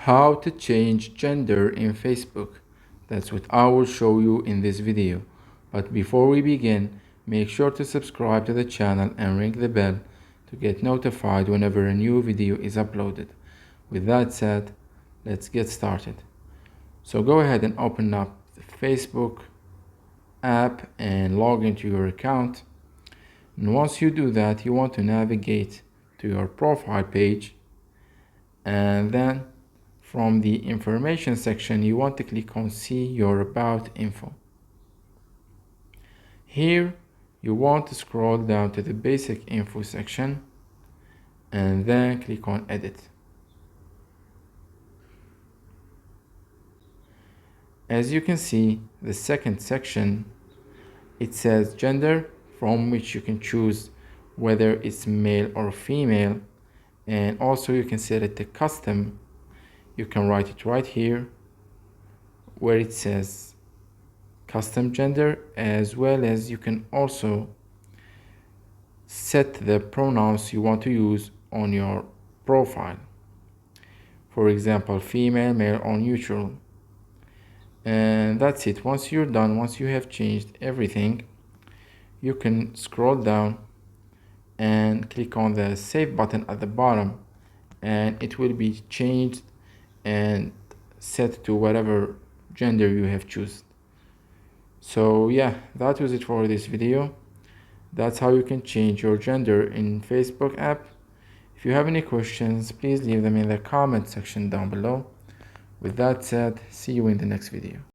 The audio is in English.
How to change gender in Facebook. That's what I will show you in this video. But before we begin, make sure to subscribe to the channel and ring the bell to get notified whenever a new video is uploaded. With that said, let's get started. So go ahead and open up the Facebook app and log into your account. And once you do that, you want to navigate to your profile page, and then from the information section you want to click on see your about info. Here you want to scroll down to the basic info section and then click on edit. As you can see, the second section, it says gender, from which you can choose whether it's male or female, and also you can set it to custom. You can write it right here where it says custom gender, as well as you can also set the pronouns you want to use on your profile. For example, female, male, or neutral. And that's it. Once you're done, once you have changed everything, you can scroll down and click on the save button at the bottom, and it will be changed and set to whatever gender you have chosen. So yeah, that was it for this video. That's how you can change your gender in Facebook app. If you have any questions, please leave them in the comment section down below. With that said, see you in the next video.